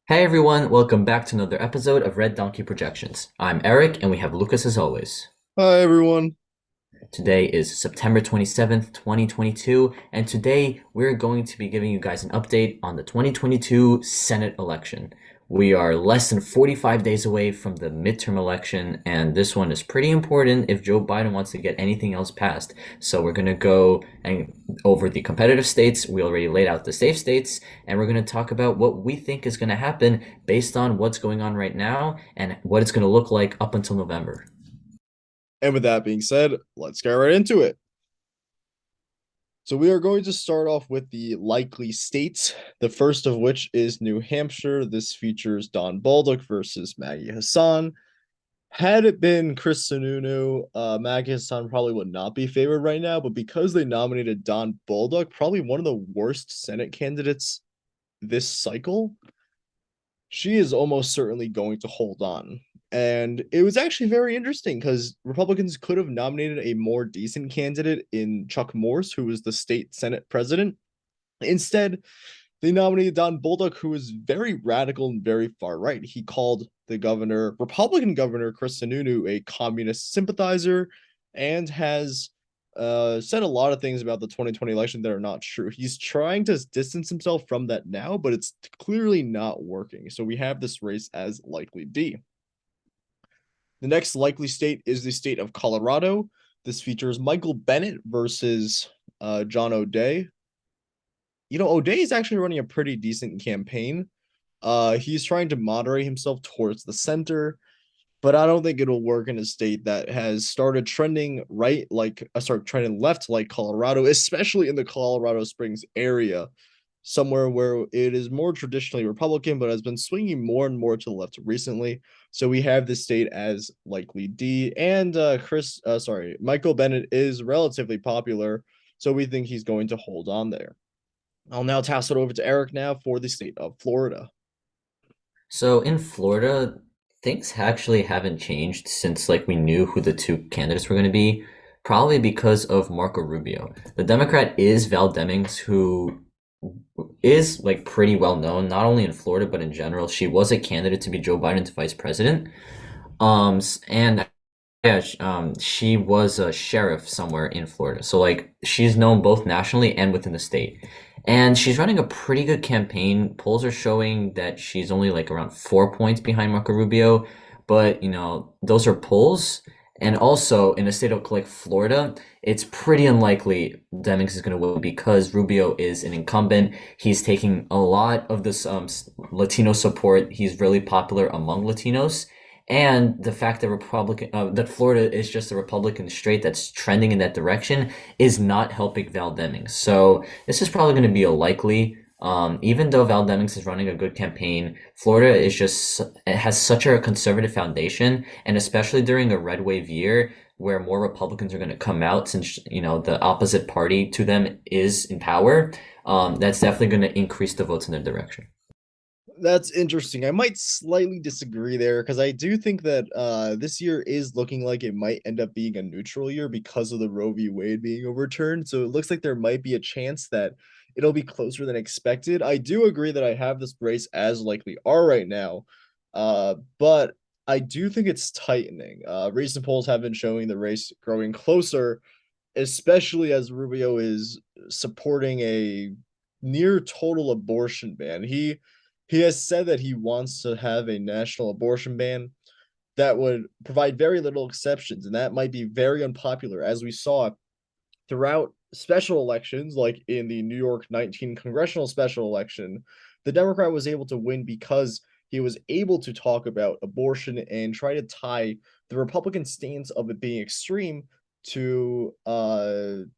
Hey everyone, welcome back to another episode of Red Donkey Projections. I'm Eric and we have Lucas as always. Hi everyone. Today is September 27th, 2022, and today we're going to be giving you guys an update on the 2022 Senate election. We are less than 45 days away from the midterm election, and this one is pretty important if Joe Biden wants to get anything else passed. So we're going to go and over the competitive states. We already laid out the safe states, and we're going to talk about what we think is going to happen based on what's going on right now and what it's going to look like up until November. And with that being said, let's get right into it. So we are going to start off with the likely states, the first of which is New Hampshire. This features Don Baldock versus Maggie Hassan. Had it been Chris Sununu, Maggie Hassan probably would not be favored right now, but because they nominated Don Baldock, probably one of the worst Senate candidates this cycle, she is almost certainly going to hold on. And it was actually very interesting because Republicans could have nominated a more decent candidate in Chuck Morse, who was the state Senate president. Instead, they nominated Don Bolduc, who was very radical and very far right. He called the Republican governor Chris Sununu, a communist sympathizer, and has said a lot of things about the 2020 election that are not true. He's trying to distance himself from that now, but it's clearly not working. So we have this race as likely D. The next likely state is the state of Colorado. This features Michael Bennet versus John O'Day. O'Day is actually running a pretty decent campaign. He's trying to moderate himself towards the center, but I don't think it'll work in a state that has started trending right, like start trending left, like Colorado, especially in the Colorado Springs area, somewhere where it is more traditionally Republican, but has been swinging more and more to the left recently. So we have this state as likely D, and Michael Bennet is relatively popular, so we think he's going to hold on there. I'll now toss it over to Eric now for the state of Florida. So in Florida, things actually haven't changed since we knew who the two candidates were going to be, probably because of Marco Rubio. The Democrat is Val Demings, who is pretty well known, not only in Florida but in general. She was a candidate to be Joe Biden's vice president. And yeah, she was a sheriff somewhere in Florida. So she's known both nationally and within the state. And she's running a pretty good campaign. Polls are showing that she's only around 4 points behind Marco Rubio, but those are polls. And also in a state of Florida, it's pretty unlikely Demings is going to win because Rubio is an incumbent. He's taking a lot of this Latino support. He's really popular among Latinos, and the fact that Florida is just a Republican state that's trending in that direction is not helping Val Demings. So this is probably going to be a likely. Even though Val Demings is running a good campaign, Florida is just it has such a conservative foundation, and especially during a red wave year where more Republicans are going to come out since the opposite party to them is in power. That's definitely going to increase the votes in their direction. That's interesting. I might slightly disagree there because I do think that this year is looking like it might end up being a neutral year because of the Roe v. Wade being overturned. So it looks like there might be a chance that it'll be closer than expected. I do agree that I have this race as likely R right now, but I do think it's tightening. Recent polls have been showing the race growing closer, especially as Rubio is supporting a near total abortion ban. He has said that he wants to have a national abortion ban that would provide very little exceptions, and that might be very unpopular, as we saw throughout special elections, like in the New York 19 congressional special election. The Democrat was able to win because he was able to talk about abortion and try to tie the Republican stance of it being extreme to the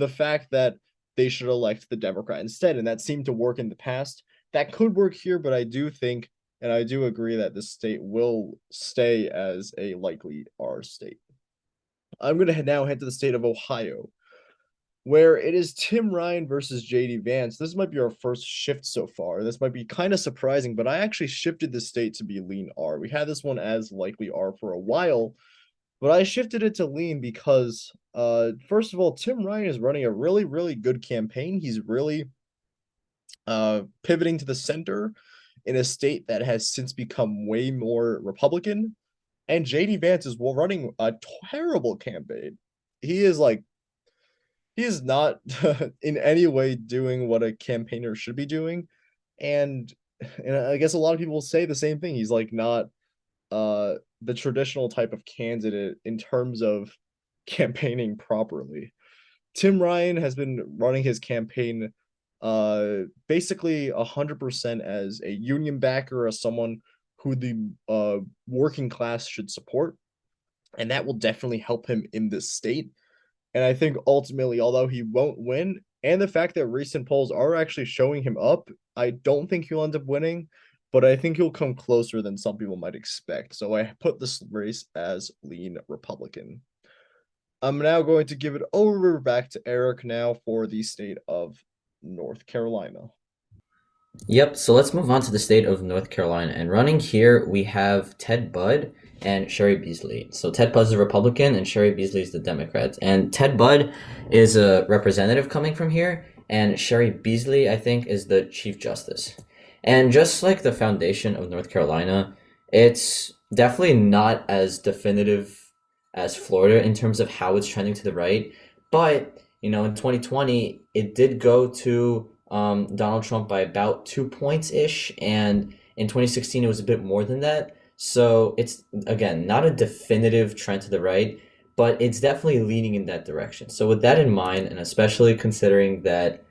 fact that they should elect the Democrat instead, and that seemed to work in the past. That could work here, but I do think and I do agree that this state will stay as a likely R state. I'm going to now head to the state of Ohio, where it is Tim Ryan versus JD Vance. This might be our first shift so far. This might be kind of surprising, but I actually shifted the state to be lean R. We had this one as likely R for a while, but I shifted it to lean because, first of all, Tim Ryan is running a really, really good campaign. He's really pivoting to the center in a state that has since become way more Republican. And JD Vance is running a terrible campaign. He is like he is not in any way doing what a campaigner should be doing. And and I guess a lot of people say the same thing. He's like not the traditional type of candidate in terms of campaigning properly. Tim Ryan has been running his campaign basically 100% as a union backer, as someone who the working class should support, and that will definitely help him in this state. And I think ultimately, although he won't win, and the fact that recent polls are actually showing him up, I don't think he'll end up winning, but I think he'll come closer than some people might expect. So I put this race as lean Republican. I'm now going to give it over back to Eric now for the state of North Carolina. Yep, so let's move on to the state of North Carolina. And running here, we have Ted Budd and Sherry Beasley. So Ted Budd's a Republican and Sherry Beasley is the Democrat. And Ted Budd is a representative coming from here, and Sherry Beasley, I think, is the Chief Justice. And just like the foundation of North Carolina, it's definitely not as definitive as Florida in terms of how it's trending to the right. But, in 2020, it did go to Donald Trump by about 2 points ish, and in 2016 it was a bit more than that. So it's again not a definitive trend to the right, but it's definitely leaning in that direction. So with that in mind, and especially considering that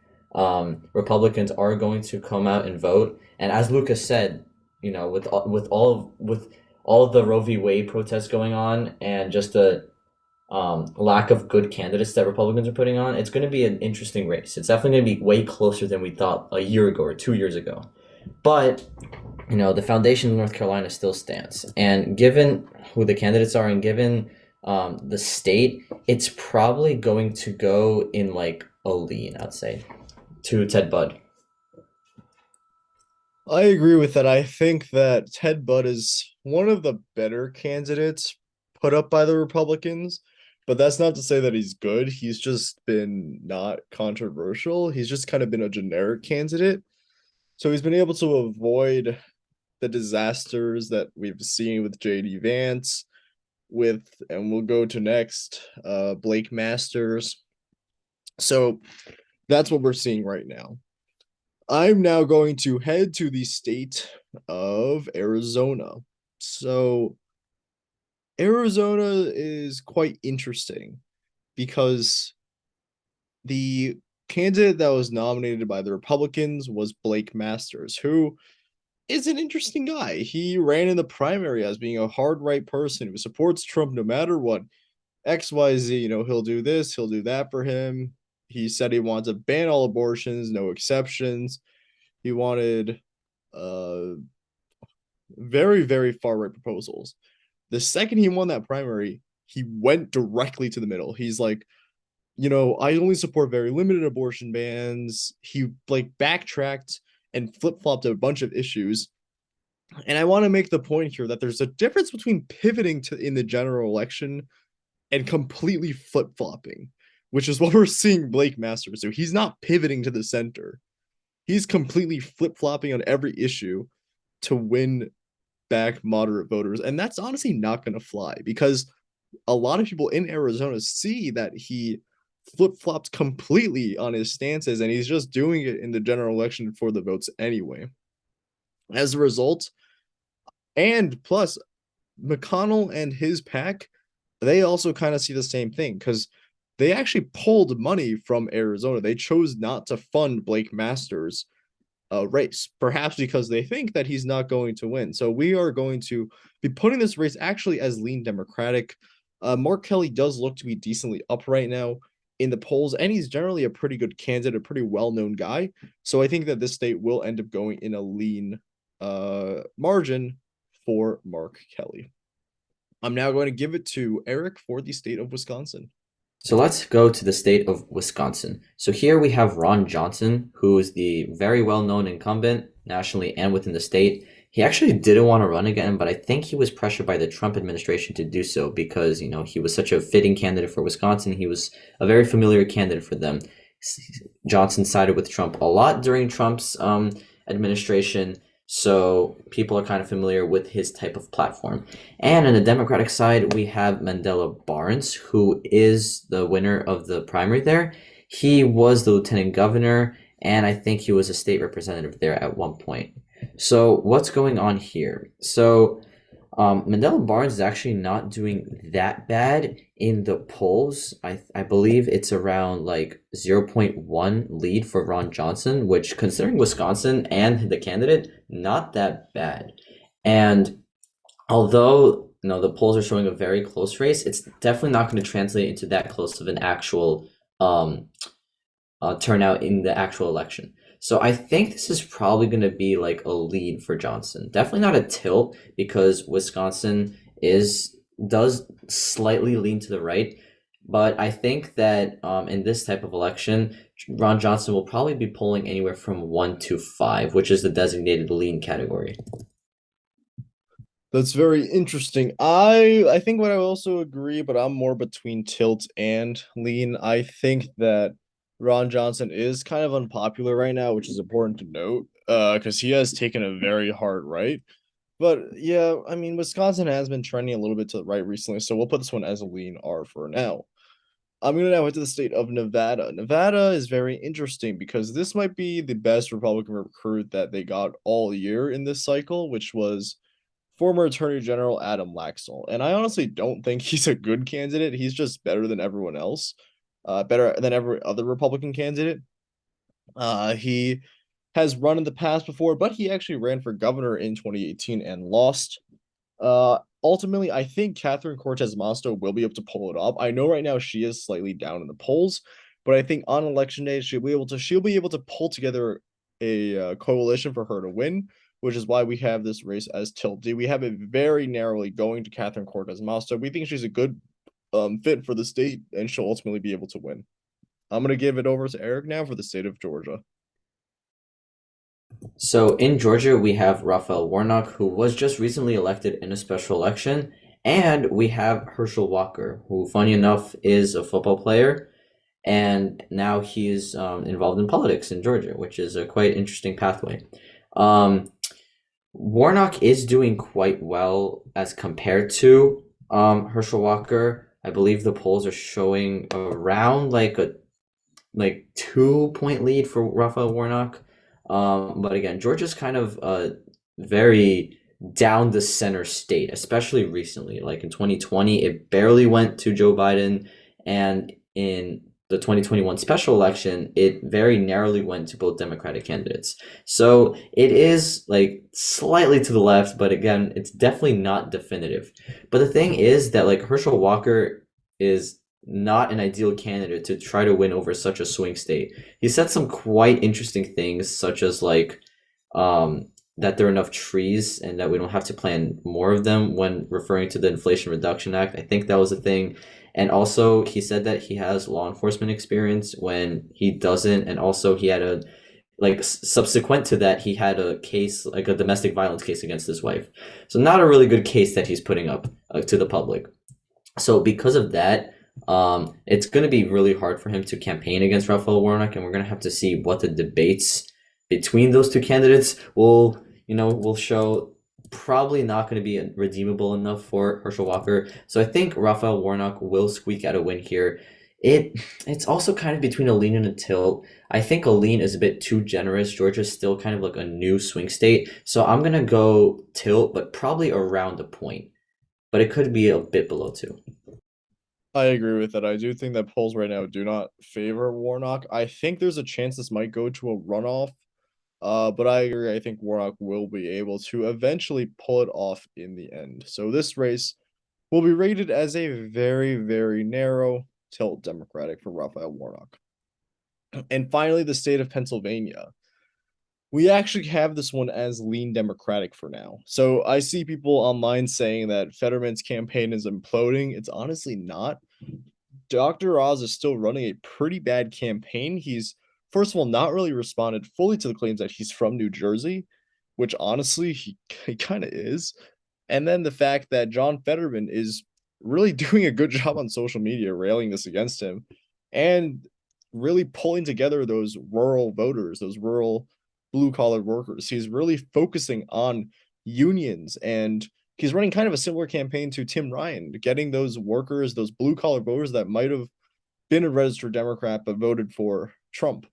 Republicans are going to come out and vote, and as Lucas said, with all the Roe v. Wade protests going on, and just the lack of good candidates that Republicans are putting on, it's going to be an interesting race. It's definitely going to be way closer than we thought a year ago or 2 years ago. But, the foundation of North Carolina still stands. And given who the candidates are and given the state, it's probably going to go in like a lean, I'd say, to Ted Budd. I agree with that. I think that Ted Budd is one of the better candidates put up by the Republicans, but that's not to say that he's good. He's just been not controversial. He's just kind of been a generic candidate. So he's been able to avoid the disasters that we've seen with JD Vance, and we'll go to next, Blake Masters. So that's what we're seeing right now. I'm now going to head to the state of Arizona. So Arizona is quite interesting because the candidate that was nominated by the Republicans was Blake Masters, who is an interesting guy. He ran in the primary as being a hard right person who supports Trump no matter what. XYZ, he'll do this, he'll do that for him. He said he wants to ban all abortions, no exceptions. He wanted very, very far right proposals. The second he won that primary, he went directly to the middle. He's like, I only support very limited abortion bans. He backtracked and flip-flopped a bunch of issues. And I want to make the point here that there's a difference between pivoting in the general election and completely flip-flopping, which is what we're seeing Blake Masters do. He's not pivoting to the center. He's completely flip-flopping on every issue to win back moderate voters. And that's honestly not going to fly because a lot of people in Arizona see that he flip-flopped completely on his stances and he's just doing it in the general election for the votes anyway. As a result, and plus, McConnell and his pack, they also kind of see the same thing because they actually pulled money from Arizona. They chose not to fund Blake Masters' race, perhaps because they think that he's not going to win. So we are going to be putting this race actually as lean Democratic. Mark Kelly does look to be decently up right now in the polls, and he's generally a pretty good candidate, a pretty well-known guy. So I think that this state will end up going in a lean margin for Mark Kelly. I'm now going to give it to Eric for the state of Wisconsin. So let's go to the state of Wisconsin. So here we have Ron Johnson, who is the very well-known incumbent nationally and within the state. He actually didn't want to run again, but I think he was pressured by the Trump administration to do so because, he was such a fitting candidate for Wisconsin. He was a very familiar candidate for them. Johnson sided with Trump a lot during Trump's administration. So people are kind of familiar with his type of platform. And on the Democratic side, we have Mandela Barnes, who is the winner of the primary there. He was the lieutenant governor, and I think he was a state representative there at one point. So what's going on here? So Mandela Barnes is actually not doing that bad in the polls. I believe it's around like 0.1 lead for Ron Johnson, which considering Wisconsin and the candidate, not that bad. And although the polls are showing a very close race, it's definitely not going to translate into that close of an actual um, turnout in the actual election. So I think this is probably going to be like a lead for Johnson. Definitely not a tilt because Wisconsin is does slightly lean to the right, but I think that in this type of election, Ron Johnson will probably be polling anywhere from 1 to 5, which is the designated lean category. That's very interesting. I think what I also agree, but I'm more between tilt and lean. I think that Ron Johnson is kind of unpopular right now, which is important to note, because he has taken a very hard right. But yeah, I mean, Wisconsin has been trending a little bit to the right recently, so we'll put this one as a lean R for now. I'm gonna now head to the state of Nevada. Nevada is very interesting because this might be the best Republican recruit that they got all year in this cycle, which was former Attorney General Adam Laxalt. And I honestly don't think he's a good candidate. He's just better than everyone else, better than every other Republican candidate. He has run in the past before, but he actually ran for governor in 2018 and lost. Ultimately, I think Catherine Cortez Masto will be able to pull it off. I know right now she is slightly down in the polls, but I think on election day she'll be able to pull together a coalition for her to win, which is why we have this race as tilted. We have it very narrowly going to Catherine Cortez Masto. We think she's a good fit for the state, and she'll ultimately be able to win. I'm gonna give it over to Eric now for the state of Georgia. So in Georgia, we have Raphael Warnock, who was just recently elected in a special election, and we have Herschel Walker, who, funny enough, is a football player, and now he's involved in politics in Georgia, which is a quite interesting pathway. Um, Warnock is doing quite well as compared to Herschel Walker. I believe the polls are showing around like a 2 point lead for Raphael Warnock. But again, Georgia's kind of a very down the center state, especially recently. Like in 2020, it barely went to Joe Biden, and in the 2021 special election, it very narrowly went to both Democratic candidates. So it is like slightly to the left, but again, it's definitely not definitive. But the thing is that like Herschel Walker is not an ideal candidate to try to win over such a swing state. He said some quite interesting things, such as like that there are enough trees and that we don't have to plant more of them when referring to the Inflation Reduction Act. I think that was a thing. And also, he said that he has law enforcement experience when he doesn't. And also, he had a subsequent to that, he had a case, like a domestic violence case against his wife. So, not a really good case that he's putting up to the public. So, because of that, it's going to be really hard for him to campaign against Raphael Warnock, and we're going to have to see what the debates between those two candidates will show. Probably not going to be redeemable enough for Herschel Walker. So I think Raphael Warnock will squeak out a win here. It's also kind of between a lean and a tilt. I think a lean is a bit too generous. Georgia's still kind of like a new swing state. So I'm going to go tilt, but probably around a point. But it could be a bit below 2. I agree with that. I do think that polls right now do not favor Warnock. I think there's a chance this might go to a runoff. But I agree. I think Warnock will be able to eventually pull it off in the end. So this race will be rated as a very, very narrow tilt Democratic for Raphael Warnock. And finally, the state of Pennsylvania. We actually have this one as lean Democratic for now. So I see people online saying that Fetterman's campaign is imploding. It's honestly not. Dr. Oz is still running a pretty bad campaign. He's, first of all, not really responded fully to the claims that he's from New Jersey, which honestly, he kind of is. And then the fact that John Fetterman is really doing a good job on social media railing this against him and really pulling together those rural voters, those rural blue collar workers. He's really focusing on unions, and he's running kind of a similar campaign to Tim Ryan, getting those workers, those blue collar voters that might have been a registered Democrat but voted for Trump.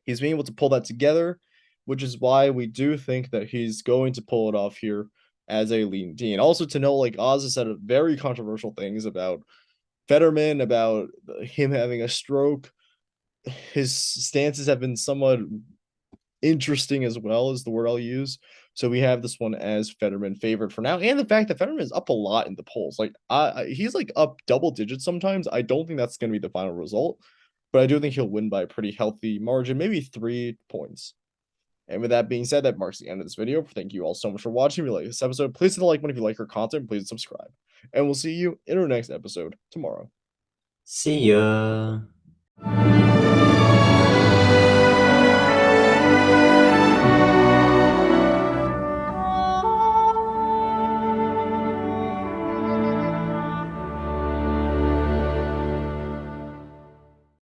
He's being able to pull that together, which is why we do think that he's going to pull it off here as a leading dean. Also, to know, like Oz has said very controversial things about Fetterman, about him having a stroke. His stances have been somewhat interesting as well, is the word I'll use. So we have this one as Fetterman favored for now, and the fact that Fetterman is up a lot in the polls. Like he's like up double digits sometimes. I don't think that's going to be the final result, but I do think he'll win by a pretty healthy margin, maybe 3 points. And with that being said, that marks the end of this video. Thank you all so much for watching. If you like this episode, please hit the like button. If you like our content, please subscribe. And we'll see you in our next episode tomorrow. See ya.